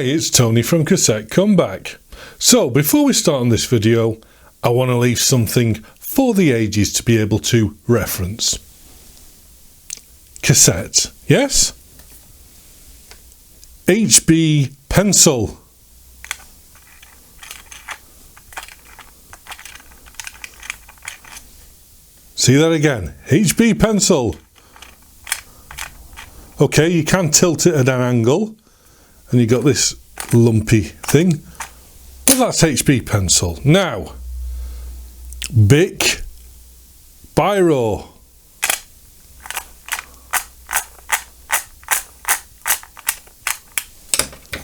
Hi, it's Tony from Cassette Comeback. So before we start on this video, I want to leave something for the ages to be able to reference. Cassette, yes? HB pencil. See that again, HB pencil. Okay, you can tilt it at an angle and you got this lumpy thing. Well, that's HB pencil. Now, Bic biro.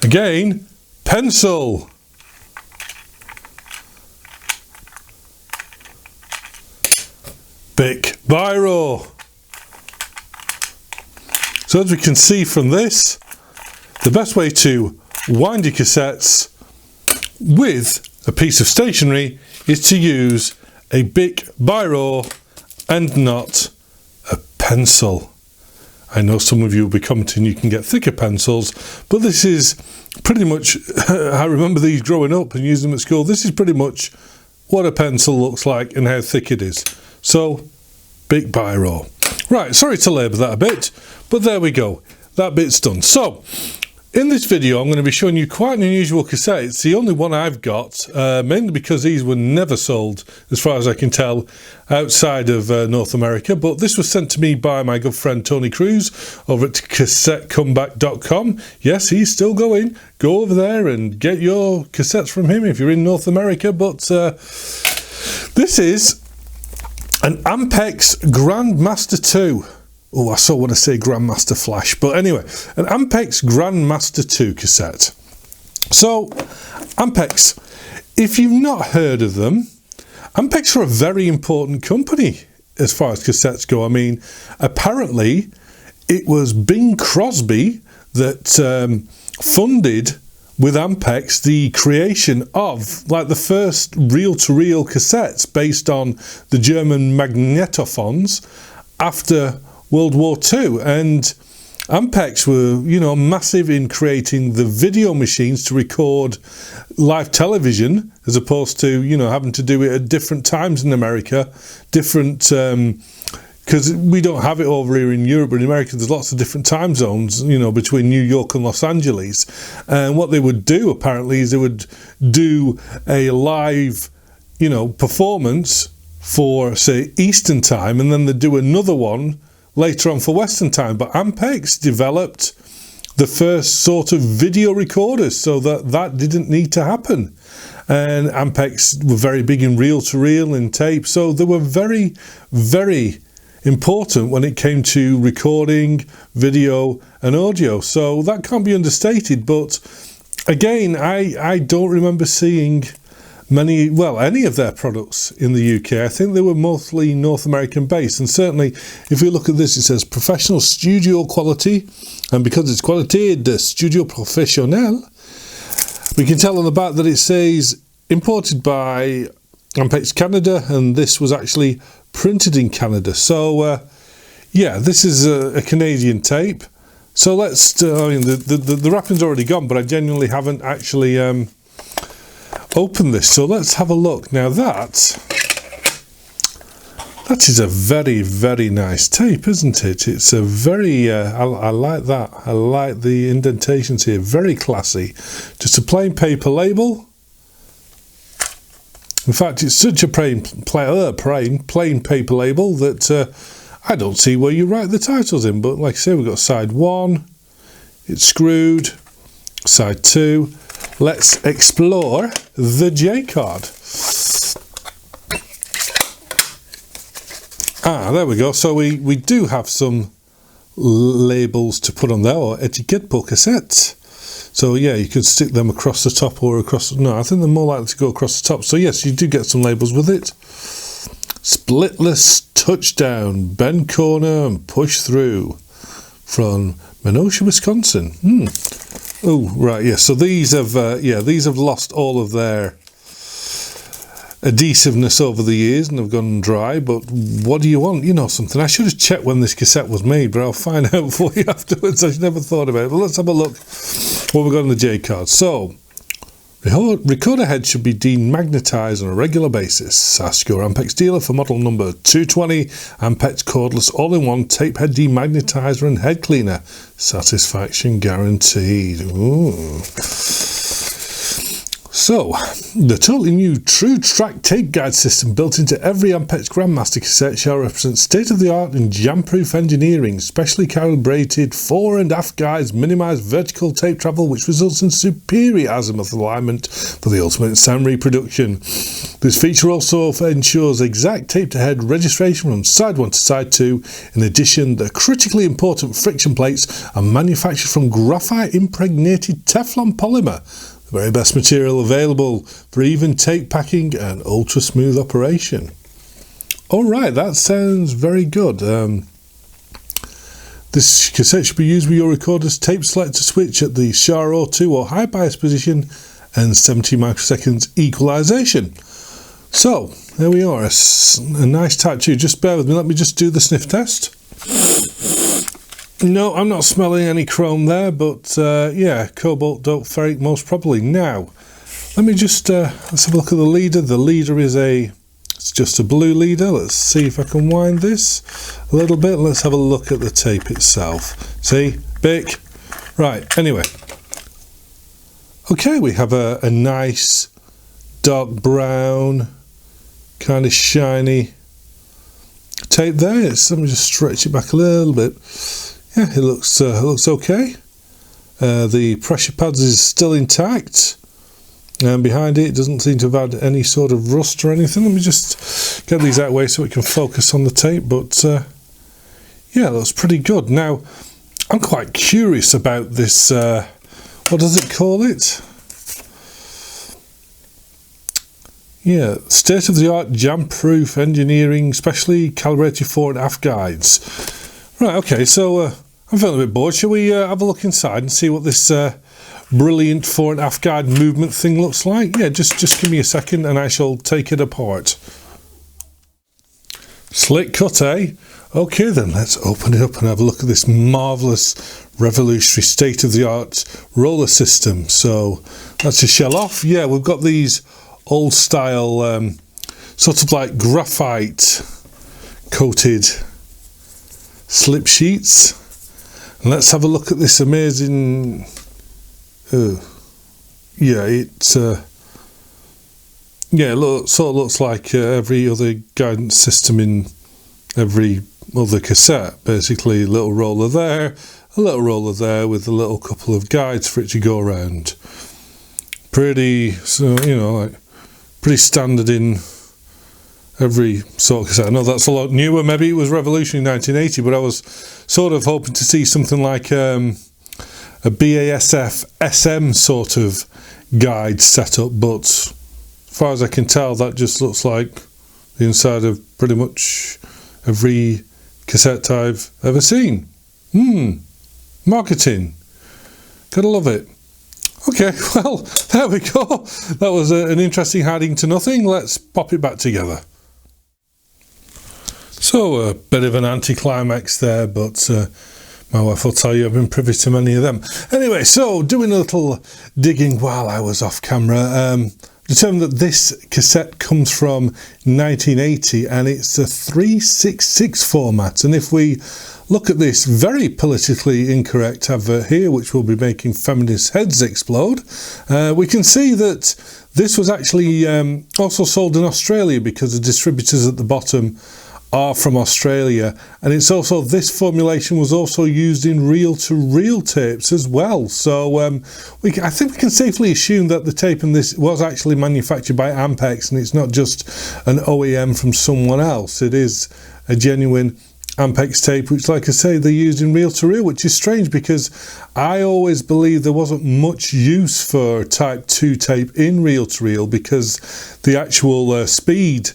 Again, pencil. Bic biro. So as we can see from this, the best way to wind your cassettes with a piece of stationery is to use a Bic biro and not a pencil. I know some of you will be commenting you can get thicker pencils, but this is pretty much, I remember these growing up and using them at school, this is pretty much what a pencil looks like and how thick it is. So, Bic biro. Right, sorry to labour that a bit, but there we go, that bit's done. So, in this video I'm going to be showing you quite an unusual cassette. It's the only one I've got, mainly because these were never sold, as far as I can tell, outside of North America. But this was sent to me by my good friend Tony Cruz over at CassetteComeback.com. Yes, he's still going. Go over there and get your cassettes from him if you're in North America. But this is an Ampex Grand Master 2. Oh, I so want to say Grand Master Flash, but anyway, an Ampex Grand Master 2 cassette. So, Ampex, if you've not heard of them, Ampex are a very important company as far as cassettes go. I mean, apparently it was Bing Crosby that funded with Ampex the creation of like the first reel-to-reel cassettes based on the German magnetophones after World War II, and Ampex were, you know, massive in creating the video machines to record live television, as opposed to, you know, having to do it at different times in America, different, because we don't have it over here in Europe, but in America there's lots of different time zones, you know, between New York and Los Angeles. And what they would do apparently is they would do a live, you know, performance for, say, Eastern time, and then they'd do another one later on for Western time. But Ampex developed the first sort of video recorders so that didn't need to happen. And Ampex were very big in reel-to-reel and tape, so they were very, very important when it came to recording video and audio. So that can't be understated. But again, I don't remember seeing any of their products in the UK. I think they were mostly North American based, and certainly if you look at this, it says professional studio quality, and because it's quality de studio professionnel, we can tell on the back that it says imported by Ampex Canada, and this was actually printed in Canada. So yeah, this is a Canadian tape. So let's I mean the wrapping's already gone, but I genuinely haven't actually open this, so let's have a look. Now that is a very, very nice tape, isn't it? It's a very I like that. I like the indentations here, very classy. Just a plain paper label. In fact, it's such a plain paper label that I don't see where you write the titles in, but like I say, we've got side 1, it's screwed, side 2. Let's explore the J card. Ah, there we go. So we do have some labels to put on there, or etiquette pour cassette. So yeah, you could stick them across the top or across. No, I think they're more likely to go across the top. So yes, you do get some labels with it. Splitless touchdown, bend corner and push through, from Menosha, Wisconsin. Oh, right, yeah. So these have lost all of their adhesiveness over the years and have gone dry, but what do you want? You know something, I should have checked when this cassette was made, but I'll find out for you afterwards. I never thought about it. But let's have a look what we've got on the J card. So, recorder head should be demagnetized on a regular basis. Ask your Ampex dealer for model number 220 Ampex cordless all-in-one tape head demagnetizer and head cleaner. Satisfaction guaranteed. Ooh. So, the totally new True Track tape guide system built into every Ampex Grand Master cassette shall represent state-of-the-art and jam-proof engineering. Specially calibrated fore and aft guides minimise vertical tape travel, which results in superior azimuth alignment for the ultimate sound reproduction. This feature also ensures exact tape-to-head registration from side 1 to side 2. In addition, the critically important friction plates are manufactured from graphite-impregnated Teflon polymer. The very best material available for even tape packing and ultra smooth operation. Alright, that sounds very good. This cassette should be used with your recorder's tape selector switch at the SHA-02 or high bias position and 70 microseconds equalization. So, there we are, a nice Type 2. Just bear with me, let me just do the sniff test. No, I'm not smelling any chrome there, but yeah, cobalt, dope, ferric most probably. Now, let me just, let's have a look at the leader. The leader is it's just a blue leader. Let's see if I can wind this a little bit. Let's have a look at the tape itself. See, Bic. Right, anyway. Okay, we have a nice dark brown, kind of shiny tape there. Let me just stretch it back a little bit. Yeah, it looks okay. The pressure pads is still intact, and behind it doesn't seem to have had any sort of rust or anything. Let me just get these out of the way so we can focus on the tape. But yeah, it looks pretty good. Now, I'm quite curious about this. What does it call it? Yeah, state-of-the-art jam-proof engineering, specially calibrated fore and aft guides. Right, okay, so I'm feeling a bit bored. Shall we have a look inside and see what this brilliant fore and aft guide movement thing looks like? Yeah, just give me a second and I shall take it apart. Slick cut, eh? Okay then, let's open it up and have a look at this marvellous, revolutionary, state-of-the-art roller system. So, that's a shell off. Yeah, we've got these old style, sort of like graphite coated slip sheets, and let's have a look at this amazing. Yeah, it sort of looks like every other guidance system in every other cassette. Basically, a little roller there, a little roller there, with a little couple of guides for it to go around. Pretty, so like pretty standard in every sort of cassette. I know that's a lot newer. Maybe it was revolutionary in 1980, but I was sort of hoping to see something like a BASF SM sort of guide setup, but as far as I can tell, that just looks like the inside of pretty much every cassette I've ever seen. Marketing. Gotta love it. Okay, well, there we go. That was an interesting hiding to nothing. Let's pop it back together. So, a bit of an anticlimax there, but my wife will tell you I've been privy to many of them. Anyway, so doing a little digging while I was off camera, determined that this cassette comes from 1980 and it's a 366 format. And if we look at this very politically incorrect advert here, which will be making feminist heads explode, we can see that this was actually also sold in Australia because the distributors at the bottom are from Australia, and it's also, this formulation was also used in reel-to-reel tapes as well. So I think we can safely assume that the tape in this was actually manufactured by Ampex, and it's not just an OEM from someone else. It is a genuine Ampex tape, which, like I say, they used in reel-to-reel, which is strange because I always believed there wasn't much use for Type 2 tape in reel-to-reel because the actual speed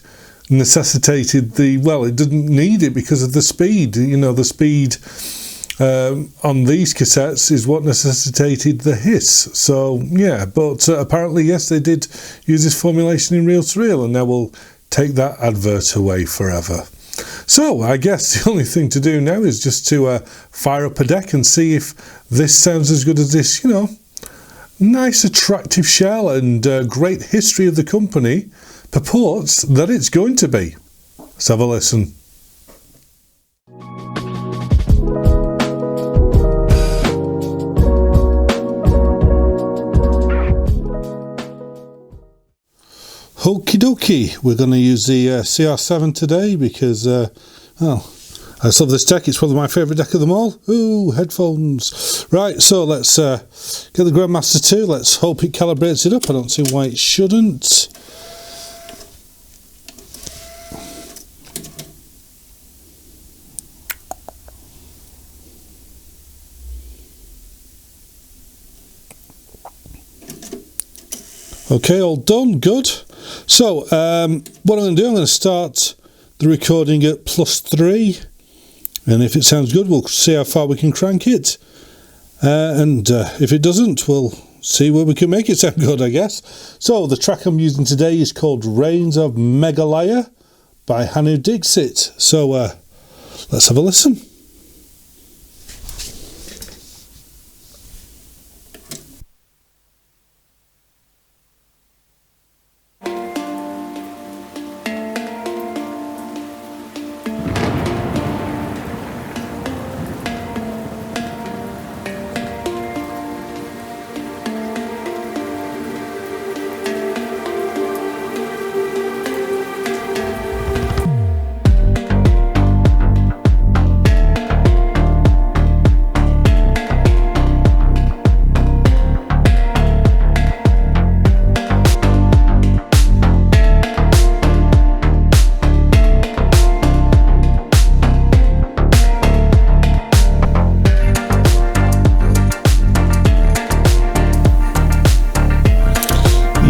necessitated it didn't need it because of the speed. The speed on these cassettes is what necessitated the hiss. So yeah, but apparently yes, they did use this formulation in reel-to-reel, and now we'll take that advert away forever. So I guess the only thing to do now is just to fire up a deck and see if this sounds as good as this, nice attractive shell and great history of the company purports that it's going to be. Let's have a listen. Okie dokie, we're going to use the CR7 today because, well, I just love this deck. It's probably my favourite deck of them all. Ooh, headphones. Right, so let's get the Grand Master 2. Let's hope it calibrates it up. I don't see why it shouldn't. Okay, all done, good. So, what I'm going to do, I'm going to start the recording at +3, and if it sounds good, we'll see how far we can crank it, and if it doesn't, we'll see where we can make it sound good, I guess. So, the track I'm using today is called Reigns of Meghalaya by Hanu Dixit. So, let's have a listen.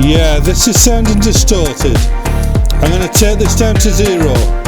Yeah, this is sounding distorted. I'm going to take this down to 0.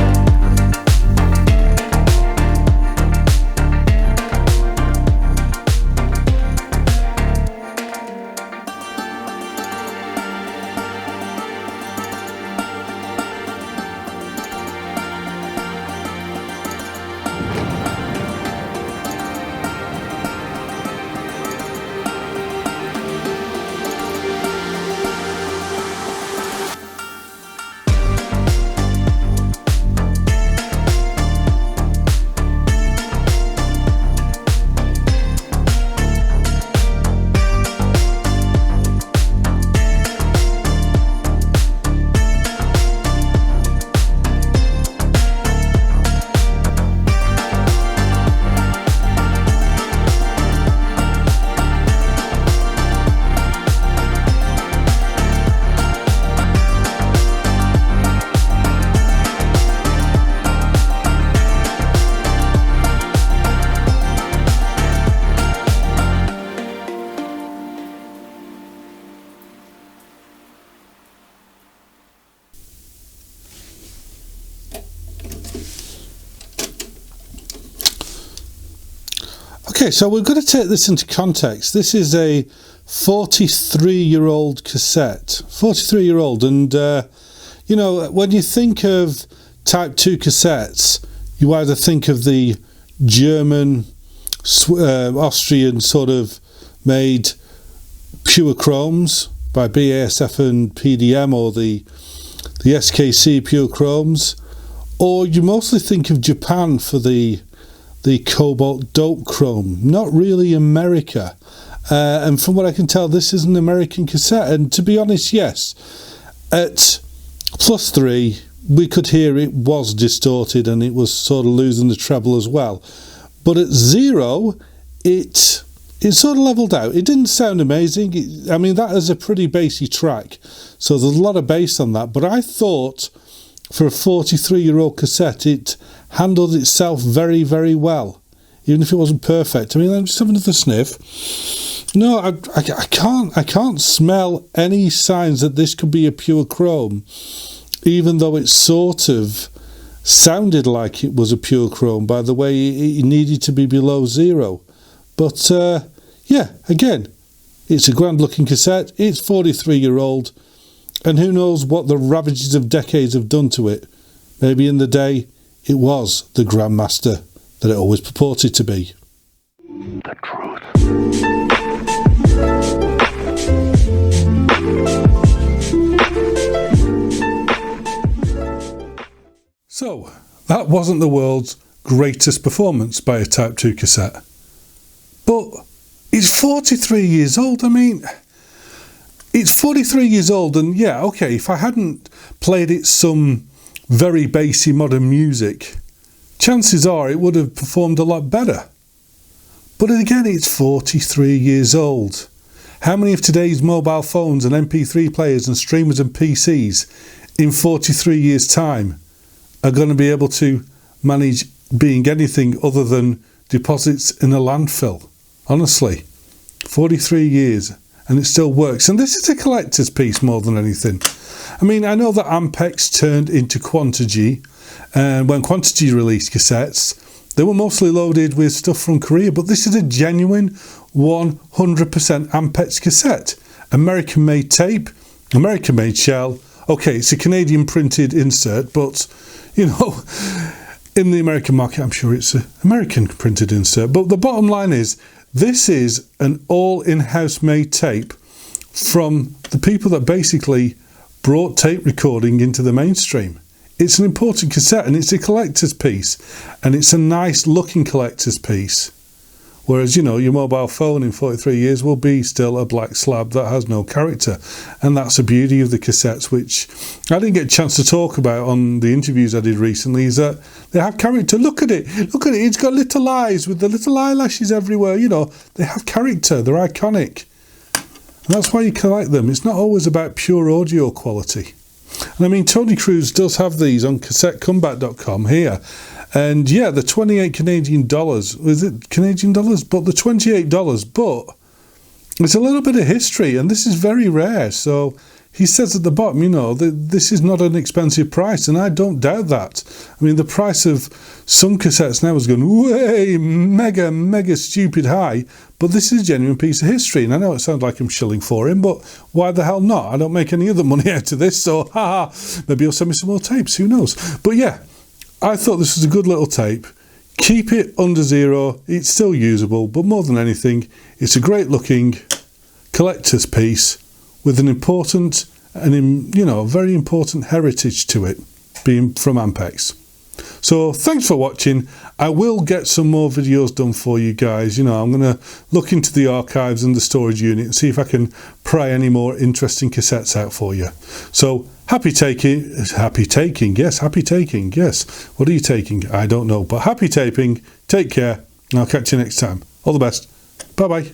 Okay, so we're going to take this into context. This is a 43-year-old cassette. 43-year-old, and you know, when you think of Type 2 cassettes, you either think of the German, Austrian sort of made pure chromes by BASF and PDM, or the SKC pure chromes, or you mostly think of Japan for the cobalt dope chrome, not really America. And from what I can tell, this is an American cassette, and to be honest, yes, at +3 we could hear it was distorted and it was sort of losing the treble as well, but at 0 it sort of leveled out. It didn't sound amazing. I mean, that is a pretty bassy track, so there's a lot of bass on that, but I thought for a 43-year-old cassette it handled itself very, very well, even if it wasn't perfect. I mean, I'm just having another sniff. No, I can't smell any signs that this could be a pure chrome, even though it sort of sounded like it was a pure chrome by the way it needed to be below 0. But yeah, again, it's a grand looking cassette. It's 43-year-old, and who knows what the ravages of decades have done to it. Maybe in the day it was the Grand Master that it always purported to be. The truth. So, that wasn't the world's greatest performance by a Type 2 cassette. But it's 43 years old. I mean, it's 43 years old, and yeah, okay, if I hadn't played it some very bassy modern music, chances are it would have performed a lot better. But again, it's 43 years old. How many of today's mobile phones and MP3 players and streamers and PCs in 43 years' time are going to be able to manage being anything other than deposits in a landfill? Honestly, 43 years and it still works. And this is a collector's piece more than anything. I mean, I know that Ampex turned into Quantigy, and when Quantigy released cassettes, they were mostly loaded with stuff from Korea, but this is a genuine 100% Ampex cassette. American-made tape, American-made shell. Okay, it's a Canadian printed insert, but, you know, in the American market, I'm sure it's an American printed insert. But the bottom line is, this is an all in-house made tape from the people that basically brought tape recording into the mainstream. It's an important cassette and it's a collector's piece, and it's a nice looking collector's piece. Whereas, you know, your mobile phone in 43 years will be still a black slab that has no character. And that's the beauty of the cassettes, which I didn't get a chance to talk about on the interviews I did recently, is that they have character. Look at it. Look at it. It's got little eyes with the little eyelashes everywhere. You know, they have character. They're iconic. And that's why you collect them. It's not always about pure audio quality. And I mean, Tony Cruz does have these on CassetteComeback.com here. And yeah, the 28 Canadian dollars, is it Canadian dollars? But the $28, but it's a little bit of history, and this is very rare. So he says at the bottom, you know, that this is not an expensive price, and I don't doubt that. I mean, the price of some cassettes now has gone way mega stupid high, but this is a genuine piece of history. And I know it sounds like I'm shilling for him, but why the hell not? I don't make any other money out of this, so haha, maybe he'll send me some more tapes, who knows? But yeah, I thought this was a good little tape. Keep it under zero, it's still usable, but more than anything, it's a great looking collector's piece with an important and, you know, very important heritage to it, being from Ampex. So thanks for watching. I will get some more videos done for you guys. You know, I'm going to look into the archives and the storage unit and see if I can pry any more interesting cassettes out for you. So happy taking, yes. What are you taking? I don't know, but happy taping. Take care, and I'll catch you next time. All the best. Bye-bye.